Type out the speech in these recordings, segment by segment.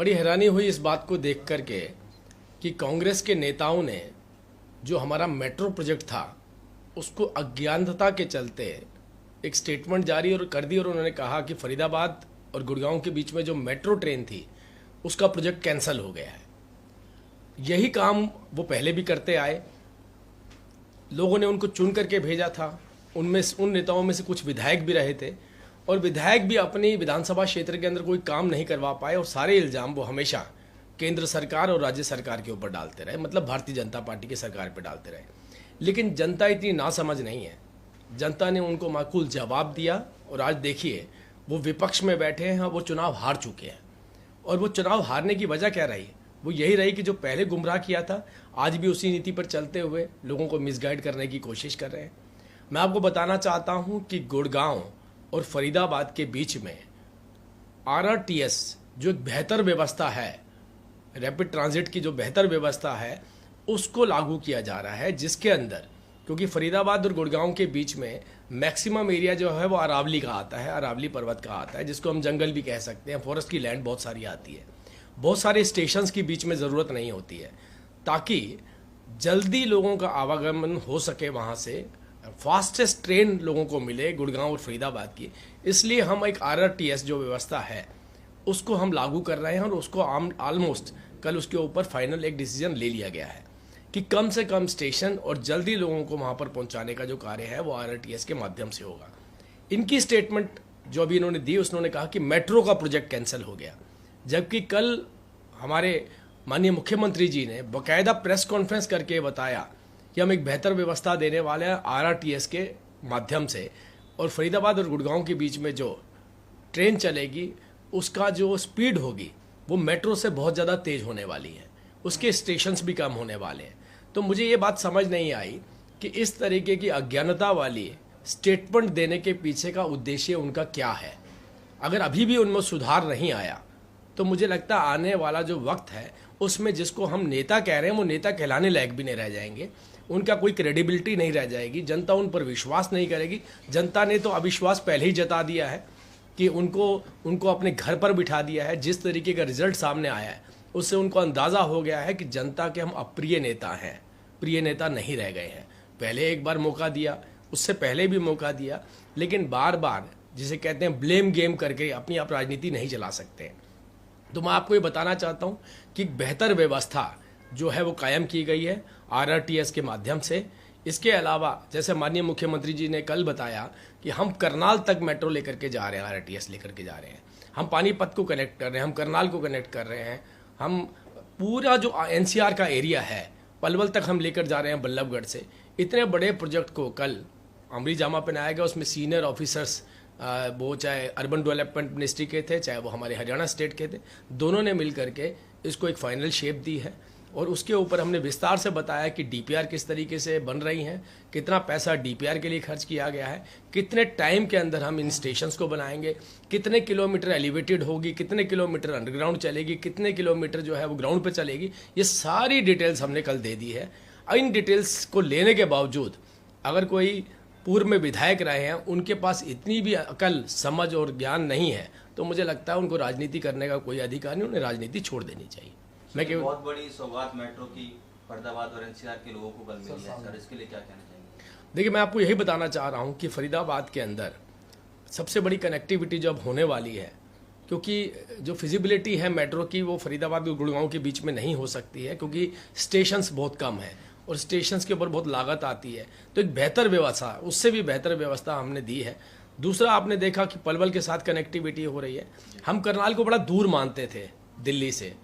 बड़ी हैरानी हुई इस बात को देख करके कि कांग्रेस के नेताओं ने जो हमारा मेट्रो प्रोजेक्ट था उसको अज्ञानता के चलते एक स्टेटमेंट जारी और कर दी और उन्होंने कहा कि फरीदाबाद और गुड़गांव के बीच में जो मेट्रो ट्रेन थी उसका प्रोजेक्ट कैंसिल हो गया है। यही काम वो पहले भी करते आए, लोगों ने उनको चुन करके भेजा था। उन नेताओं में से कुछ विधायक भी रहे थे और विधायक भी अपनी विधानसभा क्षेत्र के अंदर कोई काम नहीं करवा पाए और सारे इल्ज़ाम वो हमेशा केंद्र सरकार और राज्य सरकार के ऊपर डालते रहे, मतलब भारतीय जनता पार्टी की सरकार पर डालते रहे। लेकिन जनता इतनी नासमझ नहीं है, जनता ने उनको माकूल जवाब दिया और आज देखिए वो विपक्ष में बैठे हैं, वो चुनाव हार चुके हैं। और वो चुनाव हारने की वजह क्या रही? वो यही रही कि जो पहले गुमराह किया था आज भी उसी नीति पर चलते हुए लोगों को मिसगाइड करने की कोशिश कर रहे हैं। मैं आपको बताना चाहता हूं कि गुड़गांव और फरीदाबाद के बीच में RRTS जो एक बेहतर व्यवस्था है, रैपिड ट्रांजिट की जो बेहतर व्यवस्था है, उसको लागू किया जा रहा है, जिसके अंदर क्योंकि फरीदाबाद और गुड़गांव के बीच में मैक्सिमम एरिया जो है वो अरावली का आता है, अरावली पर्वत का आता है, जिसको हम जंगल भी कह सकते हैं। फॉरेस्ट की लैंड बहुत सारी आती है, बहुत सारे स्टेशंस के बीच में ज़रूरत नहीं होती है, ताकि जल्दी लोगों का आवागमन हो सके, वहाँ से फास्टेस्ट ट्रेन लोगों को मिले गुड़गांव और फरीदाबाद की। इसलिए हम एक RRTS जो व्यवस्था है उसको हम लागू कर रहे हैं और उसको ऑलमोस्ट कल उसके ऊपर फाइनल एक डिसीजन ले लिया गया है कि कम से कम स्टेशन और जल्दी लोगों को वहाँ पर पहुँचाने का जो कार्य है वो RRTS के माध्यम से होगा। इनकी स्टेटमेंट जो अभी इन्होंने दी उसने कहा कि मेट्रो का प्रोजेक्ट कैंसिल हो गया, जबकि कल हमारे माननीय मुख्यमंत्री जी ने बाकायदा प्रेस कॉन्फ्रेंस करके बताया कि हम एक बेहतर व्यवस्था देने वाले हैं RRTS के माध्यम से, और फरीदाबाद और गुड़गांव के बीच में जो ट्रेन चलेगी उसका जो स्पीड होगी वो मेट्रो से बहुत ज़्यादा तेज़ होने वाली है, उसके स्टेशंस भी कम होने वाले हैं। तो मुझे ये बात समझ नहीं आई कि इस तरीके की अज्ञानता वाली स्टेटमेंट देने के पीछे का उद्देश्य उनका क्या है। अगर अभी भी उनमें सुधार नहीं आया तो मुझे लगता है आने वाला जो वक्त है उसमें जिसको हम नेता कह रहे हैं वो नेता कहलाने लायक भी नहीं रह जाएंगे, उनका कोई क्रेडिबिलिटी नहीं रह जाएगी, जनता उन पर विश्वास नहीं करेगी। जनता ने तो अविश्वास पहले ही जता दिया है कि उनको अपने घर पर बिठा दिया है। जिस तरीके का रिजल्ट सामने आया है उससे उनको अंदाज़ा हो गया है कि जनता के हम अप्रिय नेता हैं, प्रिय नेता नहीं रह गए हैं। पहले एक बार मौका दिया, उससे पहले भी मौका दिया, लेकिन बार बार जिसे कहते हैं ब्लेम गेम करके अपनी आप राजनीति नहीं चला सकते। तो मैं आपको ये बताना चाहता हूँ कि बेहतर व्यवस्था जो है वो कायम की गई है RRTS के माध्यम से। इसके अलावा जैसे माननीय मुख्यमंत्री जी ने कल बताया कि हम करनाल तक मेट्रो लेकर के जा रहे हैं, RRTS लेकर के जा रहे हैं, हम पानीपत को कनेक्ट कर रहे हैं, हम करनाल को कनेक्ट कर रहे हैं, हम पूरा जो NCR का एरिया है पलवल तक हम लेकर जा रहे हैं बल्लभगढ़ से। इतने बड़े प्रोजेक्ट को कल अमरी जामा पहनाया गया, उसमें सीनियर ऑफिसर्स वो चाहे अर्बन डेवलपमेंट मिनिस्ट्री के थे चाहे वो हमारे हरियाणा स्टेट के थे, दोनों ने मिल करके इसको एक फाइनल शेप दी है। और उसके ऊपर हमने विस्तार से बताया कि DPR किस तरीके से बन रही हैं, कितना पैसा DPR के लिए खर्च किया गया है, कितने टाइम के अंदर हम इन स्टेशंस को बनाएंगे, कितने किलोमीटर एलिवेटेड होगी, कितने किलोमीटर अंडरग्राउंड चलेगी, कितने किलोमीटर जो है वो ग्राउंड पे चलेगी, ये सारी डिटेल्स हमने कल दे दी है। इन डिटेल्स को लेने के बावजूद अगर कोई पूर्व में विधायक रहे हैं उनके पास इतनी भी अकल, समझ और ज्ञान नहीं है तो मुझे लगता है उनको राजनीति करने का कोई अधिकार नहीं, उन्हें राजनीति छोड़ देनी चाहिए। मैं बहुत बड़ी सौगात मेट्रो की फरीदाबाद और NCR के लोगों को कल मिली है सर, इसके लिए क्या कहना चाहिए? देखिए, मैं आपको यही बताना चाह रहा हूँ कि फरीदाबाद के अंदर सबसे बड़ी कनेक्टिविटी जब होने वाली है, क्योंकि जो फिजिबिलिटी है मेट्रो की वो फरीदाबाद और गुड़गांव के बीच में नहीं हो सकती है, क्योंकि स्टेशंस बहुत कम है और स्टेशंस के ऊपर बहुत लागत आती है। तो एक बेहतर व्यवस्था, उससे भी बेहतर व्यवस्था हमने दी है। दूसरा, आपने देखा कि पलवल के साथ कनेक्टिविटी हो रही है। हम करनाल को बड़ा दूर मानते थे दिल्ली से,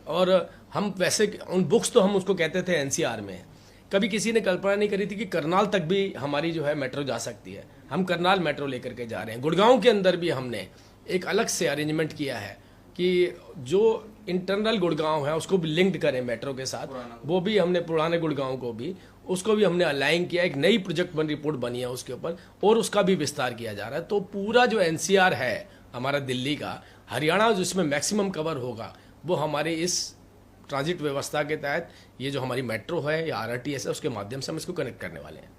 और हम वैसे उन बुक्स तो हम उसको कहते थे NCR में, कभी किसी ने कल्पना नहीं करी थी कि करनाल तक भी हमारी जो है मेट्रो जा सकती है। हम करनाल मेट्रो लेकर के जा रहे हैं। गुड़गांव के अंदर भी हमने एक अलग से अरेंजमेंट किया है कि जो इंटरनल गुड़गांव है उसको भी लिंक्ड करें मेट्रो के साथ, वो भी हमने पुराने गुड़गांव को भी उसको भी हमने अलाइन किया। एक नई प्रोजेक्ट रिपोर्ट बनी है उसके ऊपर और उसका भी विस्तार किया जा रहा है। तो पूरा जो NCR है हमारा दिल्ली का, हरियाणा जिसमें मैक्सिमम कवर होगा, वो हमारे इस ट्रांजिट व्यवस्था के तहत ये जो हमारी मेट्रो है या RRTS है उसके माध्यम से हम इसको कनेक्ट करने वाले हैं।